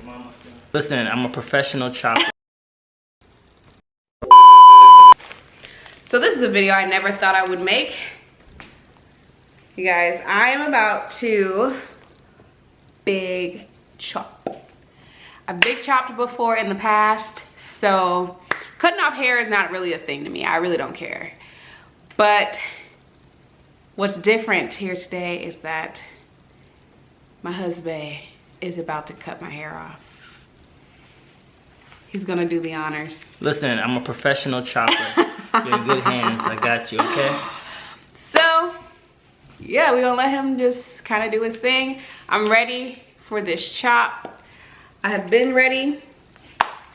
mama still. Listen, I'm a professional chopper. So this is a video I never thought I would make. You guys, I am about to big chop. I've big chopped before in the past, so cutting off hair is not really a thing to me. I really don't care. But what's different here today is that my husband is about to cut my hair off. He's gonna do the honors. Listen, I'm a professional chopper. You're in good hands. I got you, okay? So, yeah, we're gonna let him just kind of do his thing. I'm ready for this chop. I have been ready.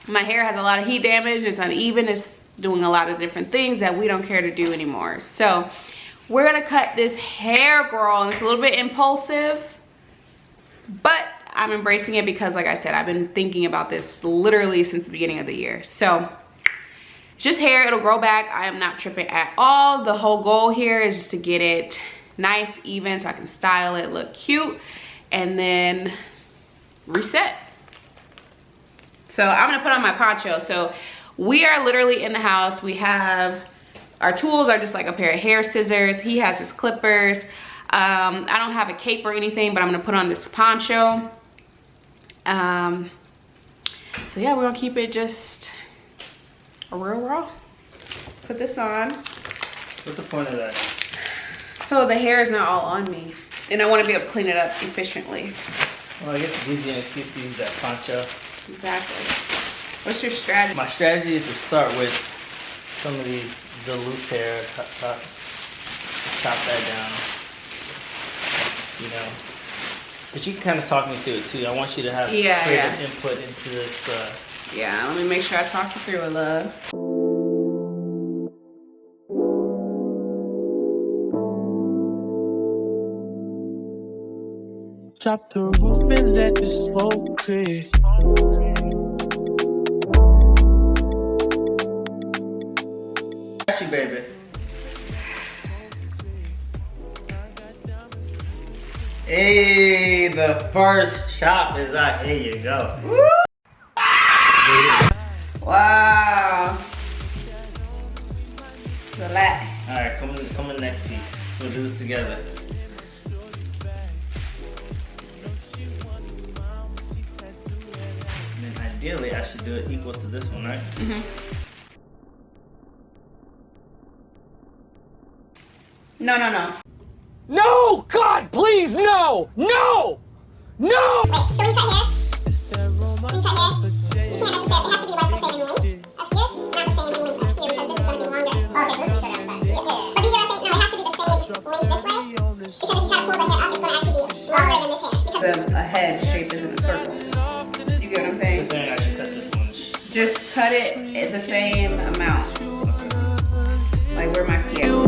My hair has a lot of heat damage. It's uneven. It's doing a lot of different things that we don't care to do anymore. So, we're gonna cut this hair, girl. And it's a little bit impulsive, but I'm embracing it because, like I said, I've been thinking about this literally since the beginning of the year. So, just hair, it'll grow back. I am not tripping at all. The whole goal here is just to get it nice, even, so I can style it, look cute, and then reset. So I'm gonna put on my poncho. So we are literally in the house. We have, our tools are just like a pair of hair scissors. He has his clippers. I don't have a cape or anything, but I'm gonna put on this poncho. So yeah, we're gonna keep it just a real raw. Put this on. What's the point of that? So the hair is not all on me. And I want to be able to clean it up efficiently. Well, I guess it gives you an excuse to use that poncho. Exactly. What's your strategy? My strategy is to start with some of the loose hair, chop that down, you know. But you can kind of talk me through it too. I want you to have creative input into this. Yeah, let me make sure I talk you through it, love. Drop the roof and let the smoke clear. Got you, baby. Hey, the first chop is out. Here you go. Woo! Wow. Relax. All right, come in the next piece. We'll do this together. And then ideally, I should do it equal to this one, right? Mm-hmm. No, no, no. No! God, please, no! No! No! Wait, so we cut hair? We cut hair? You can't necessarily, it has to be like the same length up here, not the same length up here because this is going to be longer. Oh, okay, so this is shorter, I'm sorry. Yeah. But do you know what I'm saying? No, it has to be the same length this way because if you try to pull the hair up, it's going to actually be longer than this hair. Because A head shape is in a circle. You get what I'm saying? Saying I should cut this one. Just cut it at the same amount. Like where my feet are.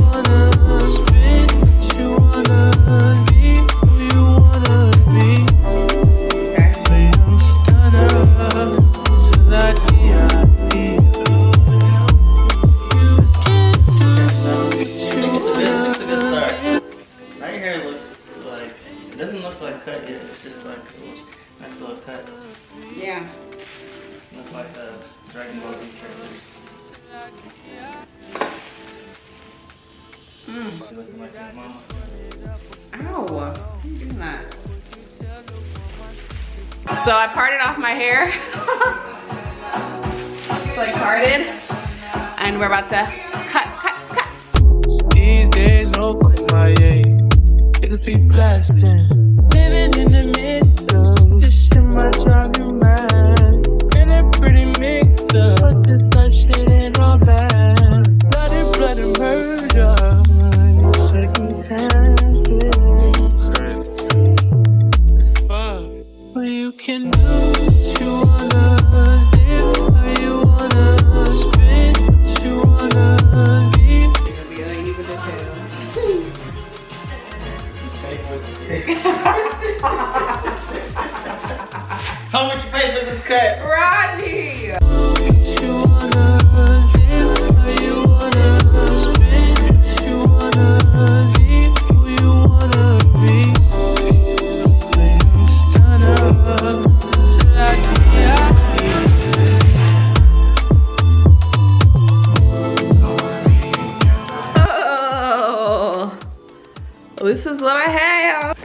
Nice little cut. Yeah. Look like a Dragon Ball Z character. You looking like your mama. Ow. I'm doing that. So I parted off my hair. It's like parted. And we're about to cut. These days, no quick, my niggas be blasting. Living in the middle, this shit might drive you mad. Feeling pretty mixed up, but this life shit ain't all bad. Blood and murder, circumstances. Fuck. Well, you can do what you wanna, live how you wanna, spin what you wanna, leave. It'll be uneven as hell. How much you pay for this cut? Rodney! Like this is what I have.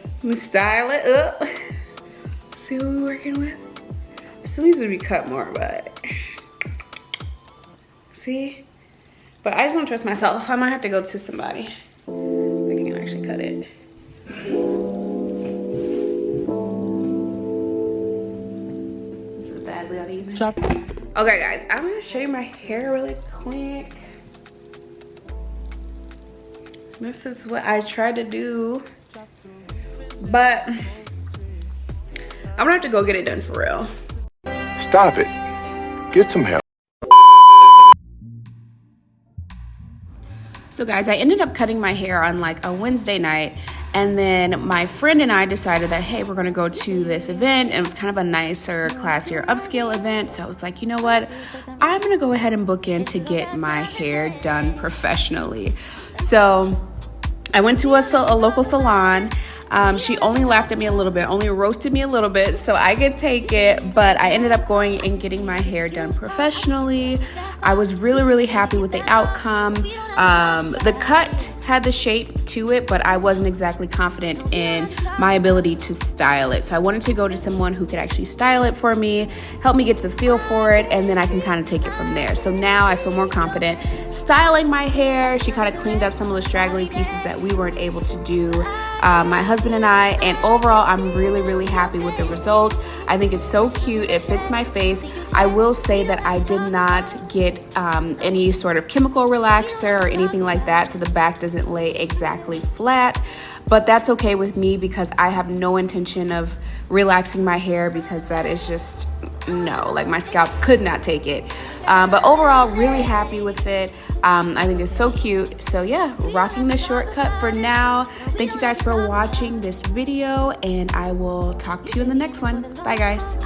Let me style it up. See what we're working with. It still needs to be cut more, but see? But I just don't trust myself. I might have to go to somebody that can actually cut it. This is badly uneven. Okay guys, I'm gonna show you my hair really quick. This is what I tried to do, but I'm gonna have to go get it done for real. Stop it. Get some help. So guys, I ended up cutting my hair on like a Wednesday night, and then my friend and I decided that, hey, we're gonna go to this event, and it was kind of a nicer, classier, upscale event. So I was like, you know what? I'm gonna go ahead and book in to get my hair done professionally. So I went to a local salon. She only laughed at me a little bit, only roasted me a little bit, so I could take it, but I ended up going and getting my hair done professionally. I was really, really happy with the outcome. The cut had the shape to it, but I wasn't exactly confident in my ability to style it. So I wanted to go to someone who could actually style it for me, help me get the feel for it, and then I can kind of take it from there. So now I feel more confident styling my hair. She kind of cleaned up some of the straggly pieces that we weren't able to do, my husband and I, and overall I'm really, really happy with the result. I think it's so cute. It fits my face. I will say that I did not get any sort of chemical relaxer or anything like that, so the back doesn't lay exactly flat, but that's okay with me because I have no intention of relaxing my hair, because that is just, no, like my scalp could not take it. But overall, really happy with it. I think it's so cute. So yeah, rocking the shortcut for now. Thank you guys for watching this video, and I will talk to you in the next one. Bye guys.